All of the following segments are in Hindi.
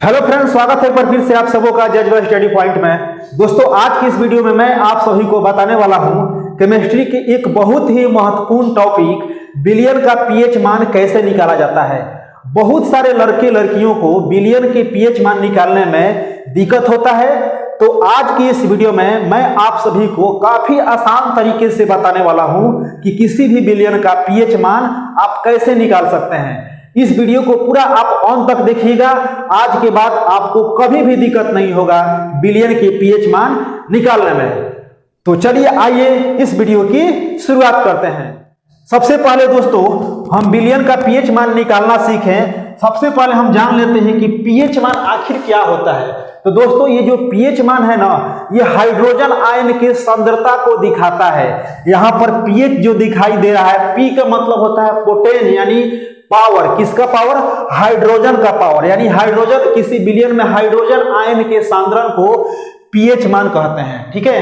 हेलो फ्रेंड्स, स्वागत है एक बार फिर से आप सबों का जज स्टडी पॉइंट में। दोस्तों, आज की इस वीडियो में मैं आप सभी को बताने वाला हूं केमिस्ट्री की एक बहुत ही महत्वपूर्ण टॉपिक बिलियन का पीएच मान कैसे निकाला जाता है। बहुत सारे लड़के लड़कियों को बिलियन के पीएच मान निकालने में दिक्कत होता है, तो आज की इस वीडियो में मैं आप सभी को काफी आसान तरीके से बताने वाला हूं कि किसी भी बिलियन का पीएच मान आप कैसे निकाल सकते हैं। इस वीडियो को पूरा आप ऑन तक देखिएगा। आज के बाद आपको कभी भी दिक्कत नहीं होगा बिलियन के पीएच मान निकालने में। तो चलिए आइए इस वीडियो की शुरुआत करते हैं। सबसे पहले दोस्तों, हम बिलियन का पीएच मान निकालना सीखें। सबसे पहले हम जान लेते हैं कि पीएच मान आखिर क्या होता है। तो दोस्तों, ये जो पीएच मान है ना, ये हाइड्रोजन आयन के सांद्रता को दिखाता है। यहाँ पर पीएच जो दिखाई दे रहा है, पी का मतलब होता है पोटेंशियल, यानी पावर। किसका पावर? हाइड्रोजन का पावर। यानी हाइड्रोजन, किसी बिलियन में हाइड्रोजन आयन के सांद्रण को पीएच मान कहते हैं। ठीक है।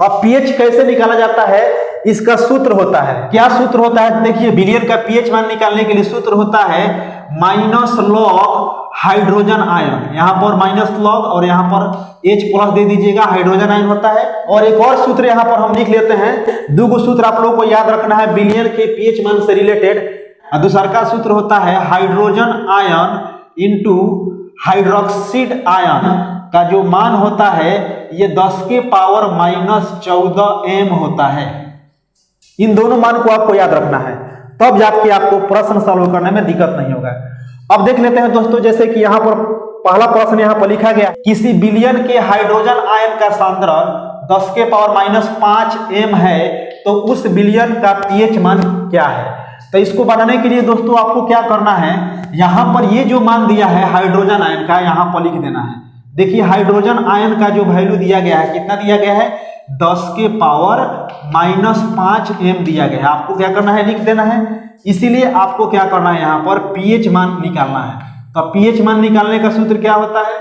अब पीएच कैसे निकाला जाता है, इसका सूत्र होता है। क्या सूत्र होता है? देखिए, बिलियन का पीएच मान निकालने के लिए सूत्र होता है माइनस लॉग हाइड्रोजन आयन। यहां पर माइनस लॉग और यहां पर H प्लस दे दीजिएगा, हाइड्रोजन आयन होता है। और एक और सूत्र यहां पर हम लिख लेते हैं। दो सूत्र आप लोगों को याद रखना है बिलियन के पीएच मान से रिलेटेड। दूसरा का सूत्र होता है hydrogen ion into hydroxide ion का जो मान होता है ये 10 के पावर -14 m होता है। इन दोनों मान को आपको याद रखना है, तब जाके आपको प्रश्न सॉल्व करने में दिक्कत नहीं होगा। अब देख लेते हैं दोस्तों, जैसे कि यहाँ पर पहला प्रश्न यहाँ पर लिखा गया, किसी बिलियन के हाइड्रोजन आयन का सांद्रण 10 के पावर -5 m है, तो उस बिलियन का पीएच मान क्या है। तो इसको बनाने के लिए दोस्तों आपको क्या करना है, यहां पर ये जो मान दिया है हाइड्रोजन आयन का, यहां पर लिख देना है। देखिए, हाइड्रोजन आयन का जो वैल्यू दिया गया है, कितना दिया गया है? 10 के पावर -5 m दिया गया है। आपको क्या करना है? लिख देना है। इसीलिए आपको क्या करना है, यहां पर पीएच मान निकालना है। तो पीएच मान निकालने का सूत्र क्या होता है?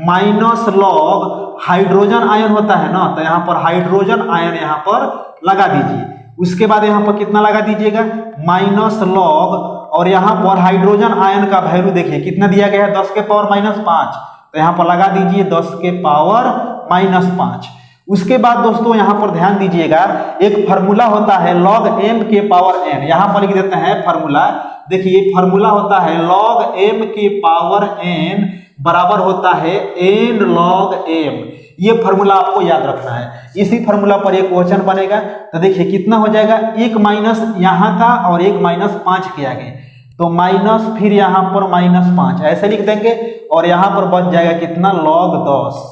माइनस लॉग हाइड्रोजन आयन होता है ना, तो यहां पर हाइड्रोजन आयन यहां पर लगा दीजिए। उसके बाद यहाँ पर कितना लगा दीजिएगा? माइनस लॉग, और यहाँ पर हाइड्रोजन आयन का वैल्यू देखिए कितना दिया गया है? 10 के पावर -5। तो यहाँ पर लगा दीजिए 10 के पावर -5। उसके बाद दोस्तों यहाँ पर ध्यान दीजिएगा, एक फार्मूला होता है लॉग m के पावर n। यहाँ पर लिख देते हैं फार्मूला। देखिए, फार्मूला होता है लॉग m के पावर n बराबर होता है n log m। ये फार्मूला आपको याद रखना है। इसी फार्मूला पर एक क्वेश्चन बनेगा। तो देखिए कितना हो जाएगा, एक माइनस यहाँ का और एक -5 किया गया, तो माइनस फिर यहाँ पर -5 ऐसे लिख देंगे, और यहाँ पर बच जाएगा कितना? log 10।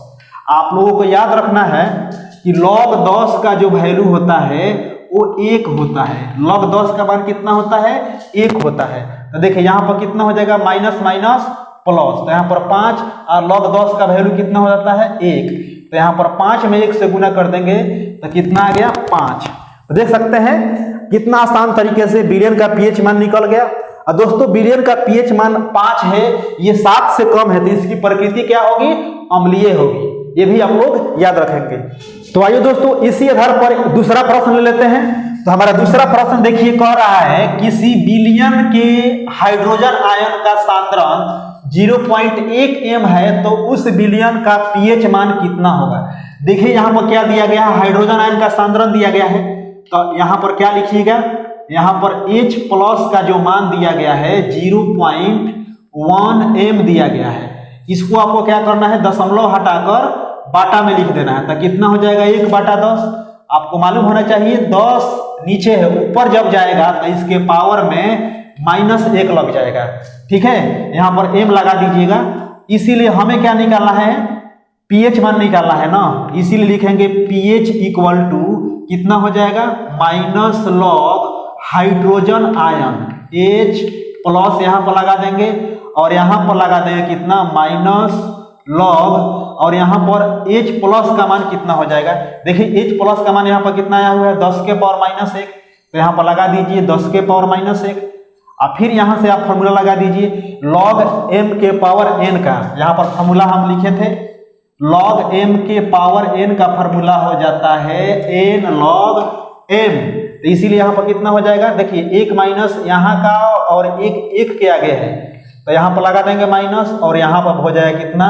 आप लोगों को याद रखना है कि log 10 का जो वैल्यू होता है वो 1 होता है। log 10 का मान कितना होता है? 1 होता है। तो देखिए यहाँ पर कितना हो जाएगा? माइनस माइनस प्लस, तो यहाँ पर 5, और log 10 का वैल्यू कितना हो जाता है? 1। तो यहाँ पर 5 में 1 से गुना कर देंगे तो कितना आ गया? 5। तो देख सकते हैं कितना आसान तरीके से बिलियन का पीएच मान निकल गया। और दोस्तों, बिलियन का पीएच मान 5 है, ये 7 से कम है, तो इसकी प्रकृति क्या होगी? अम्लीय होगी। ये भी आप लोग याद रखेंगे। तो आइए दोस्तों, इसी आधार पर दूसरा प्रश्न ले लेते हैं। तो हमारा दूसरा प्रश्न देखिए कह रहा है, किसी बिलियन के हाइड्रोजन आयन का सांद्रण 0.1 m है, तो उस बिलियन का पीएच मान कितना होगा। देखिए यहाँ पर क्या दिया गया है? हाइड्रोजन आयन का सांद्रण दिया गया है। तो यहाँ पर क्या लिखिएगा? यहाँ पर H प्लस का जो मान दिया गया है 0.1 m दिया गया है। इसको आपको क्या करना है? दशमलव हटाकर बाटा में लिख देना है। तो कितना हो जाएगा? 1/10। आपको मालूम होना चाहिए 10 नीचे है, ऊपर जब जाएगा तो इसके पावर में -1 लग जाएगा। ठीक है, यहाँ पर m लगा दीजिएगा। इसीलिए हमें क्या निकालना है? पीएच मान निकालना है ना। इसीलिए लिखेंगे पीएच इक्वल टू कितना हो जाएगा? Minus log hydrogen ion H plus यहाँ पर लगा देंगे, और यहाँ पर लगा देंगे कितना? माइनस लॉग, और यहाँ पर H प्लस का मान कितना हो जाएगा? देखिए H प्लस का मान यहाँ पर कितना आया हुआ है? 10 के पावर -1। तो यहाँ पर लगा दीजिए 10 के पावर -1, और फिर यहाँ से आप फार्मूला लगा दीजिए log m के पावर n का। यहाँ पर फार्मूला हम लिखे थे, log m के पावर n का फार्मूला हो जाता है n log m। इसीलिए यहाँ पर कितना हो जाएगा? देखिए 1 माइनस यहाँ का और 1 के आगे है, तो यहाँ पर लगा देंगे माइनस और यहाँ पर हो जाएगा कितना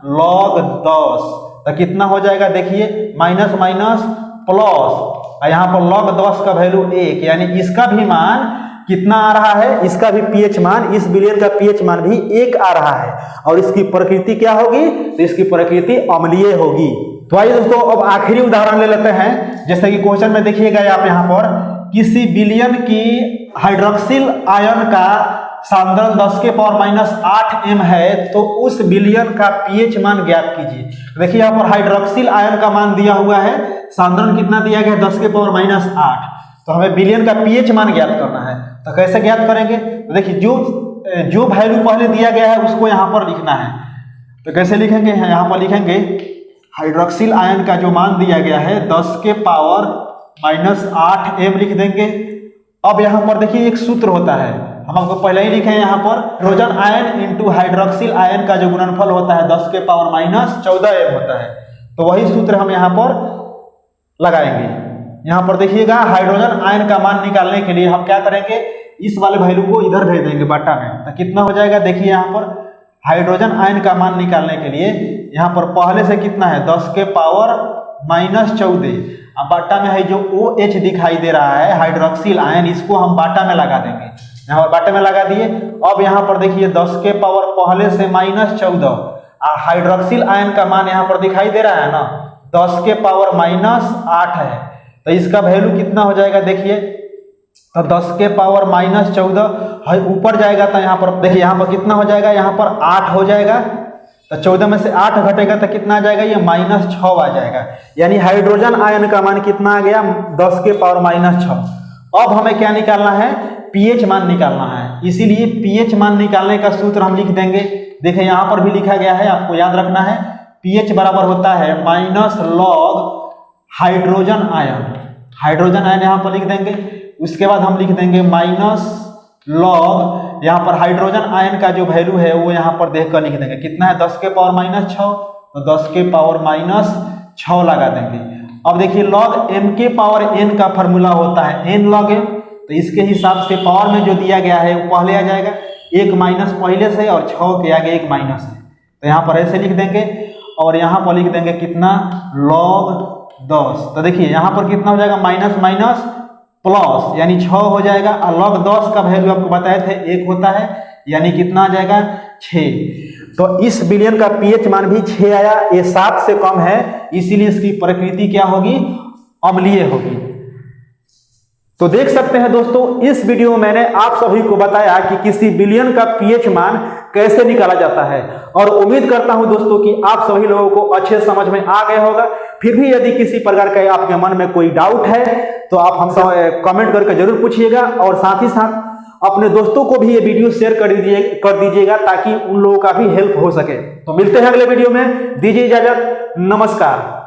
log 10। तो कितना हो जाएगा देखिए माइनस माइनस प्लस, और यहाँ पर log 10 का वैल्यू 1, यानी इसका भी मान कितना आ रहा है, इसका भी पीएच मान, इस बिलियन का पीएच मान भी 1 आ रहा है। और इसकी प्रकृति क्या होगी, तो इसकी प्रकृति अम्लीय होगी। तो आइए दोस्तों अब आखिरी उदाहरण ले लेते हैं। जैसे कि क्वेश्चन में देखिएगा आप यहाँ पर किसी बिलियन की हाइड्रोक्सिल आयन का सांद्रण 10 के पावर माइनस 8 m है, तो उस बिलियन का पीएच मान ज्ञात कीजिए। देखिए यहाँ पर हाइड्रोक्सिल आयन का मान दिया हुआ है, सांद्रण कितना दिया गया है 10 के पावर माइनस 8। तो हमें बिलियन का पीएच मान ज्ञात करना है। तो कैसे ज्ञात करेंगे, तो देखिए जो वैल्यू पहले दिया गया है उसको यहाँ पर लिखना है। तो कैसे लिखेंगे, यहाँ पर लिखेंगे हाइड्रोक्सिल आयन का जो मान दिया गया है 10 के पावर माइनस 8 m लिख देंगे। अब यहाँ पर देखिए एक सूत्र होता है, हम आपको पहले ही लिखे हैं यहाँ पर, hydrogen ion into hydroxyl ion का जो गुणनफल होता है 10 के पावर माइनस 14 m होता है। तो वही सूत्र हम यहाँ पर लगाएंगे। यहाँ पर देखिएगा हाइड्रोजन आयन का मान निकालने के लिए हम क्या करेंगे, इस वाले वैल्यू को इधर भेज देंगे बट्टा में। तो कितना हो जाएगा देखिए यहाँ पर हाइड्रोजन आयन का मान निकालने के लिए यहाँ पर पहले से कितना है 10 के पावर माइनस 14, अब बाटा में है जो OH दिखाई दे रहा है हाइड्रोक्सिल आयन, इसको हम बाटा में लगा देंगे। यहाँ पर बाटे में लगा दिए। अब यहाँ पर देखिए 10 के पावर पहले से माइनस 14, हाइड्रोक्सिल आयन का मान यहाँ पर दिखाई दे रहा है ना 10 के पावर माइनस 8 है। तो इसका वैल्यू कितना हो जाएगा देखिए, तो 10 के पावर माइनस 14 ऊपर जाएगा तो यहाँ पर देखिए यहाँ पर कितना हो जाएगा, यहाँ पर 8 हो जाएगा। तो 14 में से 8 घटेगा तो कितना आ जाएगा, ये माइनस 6 आ जाएगा। यानी हाइड्रोजन आयन का मान कितना आ गया 10 के पावर माइनस 6। अब हमें क्या निकालना है, पीएच मान निकालना है। इसीलिए पीएच मान निकालने का सूत्र हम लिख देंगे। देखिए यहाँ पर भी लिखा गया है, आपको याद रखना है। पीएच बराबर होता है minus log hydrogen ion, hydrogen ion यहाँ पर लिख देंगे। उसके बाद हम लिख देंगे माइनस लॉग, यहाँ पर हाइड्रोजन आयन का जो वैल्यू है वो यहाँ पर देख कर लिख देंगे। कितना है 10 के पावर माइनस 6, तो 10 के पावर माइनस 6 लगा देंगे। अब देखिए लॉग m के पावर n का फॉर्मूला होता है n log m, तो इसके हिसाब से पावर में जो दिया गया है वो पहले आ जाएगा, 1 माइनस पहले से और 6 के आगे 1 माइनस है। तो यहाँ पर ऐसे लिख देंगे और यहाँ पर लिख देंगे कितना log 10। तो देखिए यहाँ पर कितना हो जाएगा माइनस माइनस प्लस, यानी 6 हो जाएगा। और log 10 का वैल्यू आपको बताए थे 1 होता है, यानी कितना आ जाएगा 6। तो इस बिलियन का पीएच मान भी 6 आया, ये 7 से कम है, इसीलिए इसकी प्रकृति क्या होगी, अम्लीय होगी। तो देख सकते हैं दोस्तों, इस वीडियो में मैंने आप सभी को बताया कि किसी बिलियन का पीएच मान कैसे निकाला जाता है। और उम्मीद करता हूं दोस्तों कि आप सभी लोगों को अच्छे समझ में आ गया होगा। फिर भी यदि किसी प्रकार का आपके मन में कोई डाउट है तो आप हमसे कमेंट करके जरूर पूछिएगा, और साथ ही साथ अपने दोस्तों को भी ये वीडियो शेयर कर दीजिएगा ताकि उन लोगों का भी हेल्प हो सके। तो मिलते हैं अगले वीडियो में, दीजिए इजाजत, नमस्कार।